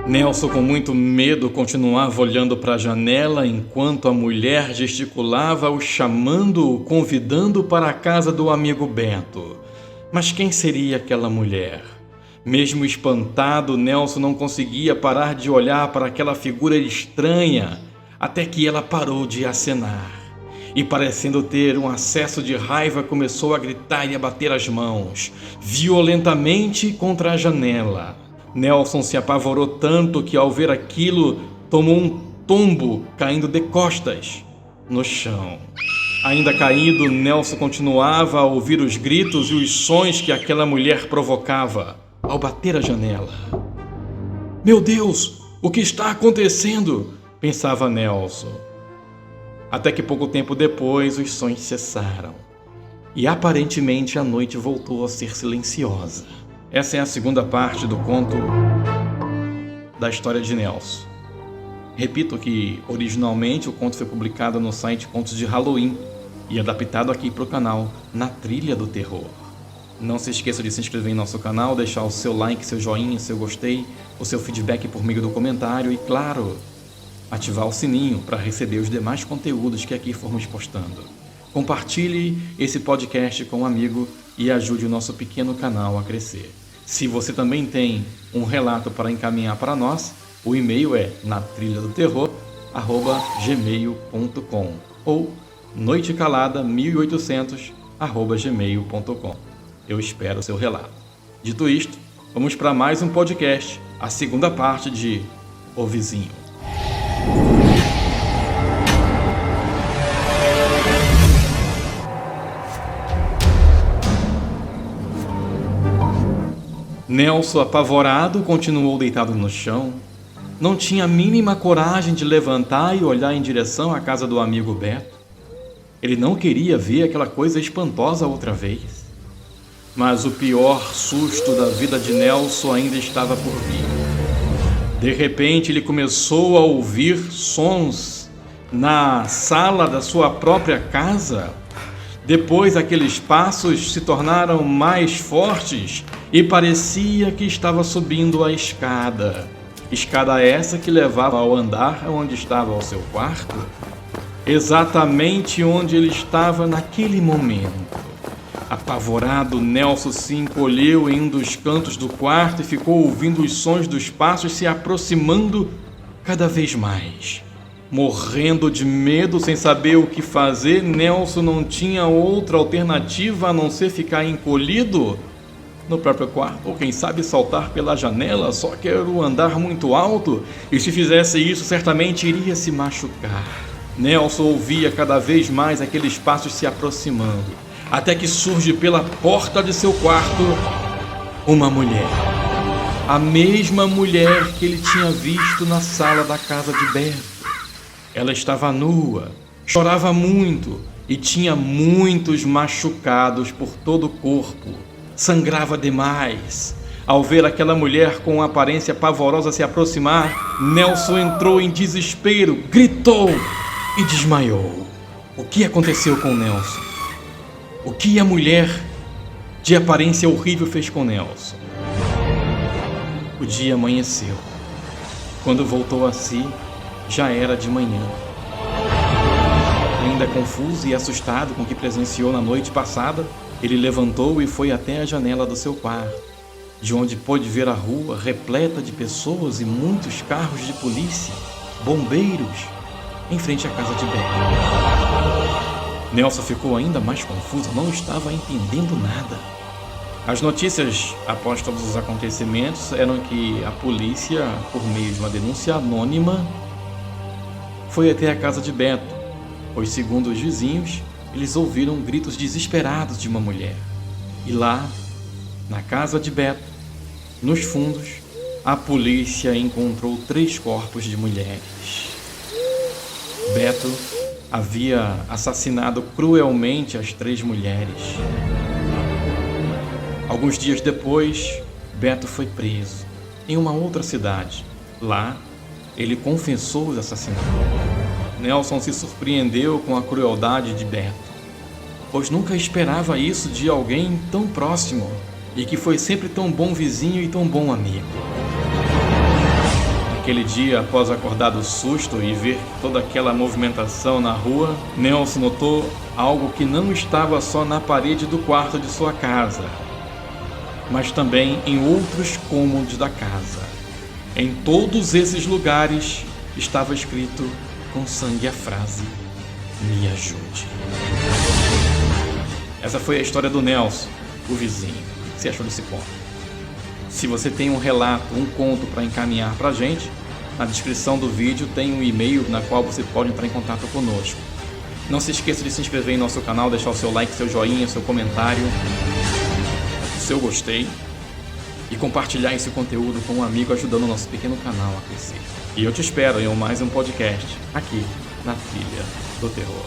Nelson, com muito medo, continuava olhando para a janela enquanto a mulher gesticulava, o chamando, o convidando para a casa do amigo Beto. Mas quem seria aquela mulher? Mesmo espantado, Nelson não conseguia parar de olhar para aquela figura estranha, até que ela parou de acenar. E, parecendo ter um acesso de raiva, começou a gritar e a bater as mãos, violentamente contra a janela. Nelson se apavorou tanto que, ao ver aquilo, tomou um tombo, caindo de costas no chão. Ainda caído, Nelson continuava a ouvir os gritos e os sons que aquela mulher provocava ao bater a janela. Meu Deus, o que está acontecendo? Pensava Nelson. Até que pouco tempo depois os sons cessaram e aparentemente a noite voltou a ser silenciosa. Essa é a segunda parte do conto da história de Nelson. Repito que originalmente o conto foi publicado no site Contos de Halloween e adaptado aqui para o canal Na Trilha do Terror. Não se esqueça de se inscrever em nosso canal, deixar o seu like, seu joinha, seu gostei, o seu feedback por meio do comentário e, claro, ativar o sininho para receber os demais conteúdos que aqui formos postando. Compartilhe esse podcast com um amigo e ajude o nosso pequeno canal a crescer. Se você também tem um relato para encaminhar para nós, o e-mail é natrilhadoterror@gmail.com ou noitecalada1800@gmail.com. Eu espero o seu relato. Dito isto, vamos para mais um podcast, a segunda parte de O Vizinho. Nelson, apavorado, continuou deitado no chão. Não tinha a mínima coragem de levantar e olhar em direção à casa do amigo Beto. Ele não queria ver aquela coisa espantosa outra vez. Mas o pior susto da vida de Nelson ainda estava por vir. De repente, ele começou a ouvir sons na sala da sua própria casa. Depois, aqueles passos se tornaram mais fortes e parecia que estava subindo a escada. Escada essa que levava ao andar onde estava o seu quarto. Exatamente onde ele estava naquele momento. Apavorado, Nelson se encolheu em um dos cantos do quarto e ficou ouvindo os sons dos passos se aproximando cada vez mais. Morrendo de medo, sem saber o que fazer, Nelson não tinha outra alternativa a não ser ficar encolhido no próprio quarto, ou quem sabe saltar pela janela, só que era um andar muito alto, e se fizesse isso, certamente iria se machucar. Nelson ouvia cada vez mais aqueles passos se aproximando, até que surge pela porta de seu quarto uma mulher. A mesma mulher que ele tinha visto na sala da casa de Beto. Ela estava nua, chorava muito e tinha muitos machucados por todo o corpo. Sangrava demais. Ao ver aquela mulher com uma aparência pavorosa se aproximar, Nelson entrou em desespero, gritou e desmaiou. O que aconteceu com Nelson? O que a mulher de aparência horrível fez com Nelson? O dia amanheceu. Quando voltou a si, já era de manhã. Ainda confuso e assustado com o que presenciou na noite passada, ele levantou e foi até a janela do seu quarto, de onde pôde ver a rua repleta de pessoas e muitos carros de polícia, bombeiros, em frente à casa de Beto. Nelson ficou ainda mais confuso, não estava entendendo nada. As notícias após todos os acontecimentos eram que a polícia, por meio de uma denúncia anônima, foi até a casa de Beto, pois, segundo os vizinhos, eles ouviram gritos desesperados de uma mulher. E lá, na casa de Beto, nos fundos, a polícia encontrou 3 corpos de mulheres. Beto havia assassinado cruelmente as 3 mulheres. Alguns dias depois, Beto foi preso em uma outra cidade. Lá, ele confessou os assassinatos. Nelson se surpreendeu com a crueldade de Beto, pois nunca esperava isso de alguém tão próximo. e que foi sempre tão bom vizinho e tão bom amigo. Naquele dia, após acordar do susto e ver toda aquela movimentação na rua, Nelson notou algo que não estava só na parede do quarto de sua casa, mas também em outros cômodos da casa. Em todos esses lugares estava escrito com sangue a frase: "Me ajude". Essa foi a história do Nelson, o vizinho. O que você achou desse conto? Se você tem um relato, um conto para encaminhar para a gente, na descrição do vídeo tem um e-mail na qual você pode entrar em contato conosco. Não se esqueça de se inscrever em nosso canal, deixar o seu like, seu joinha, seu comentário, seu gostei e compartilhar esse conteúdo com um amigo, ajudando o nosso pequeno canal a crescer. E eu te espero em mais um podcast aqui na Trilha do Terror.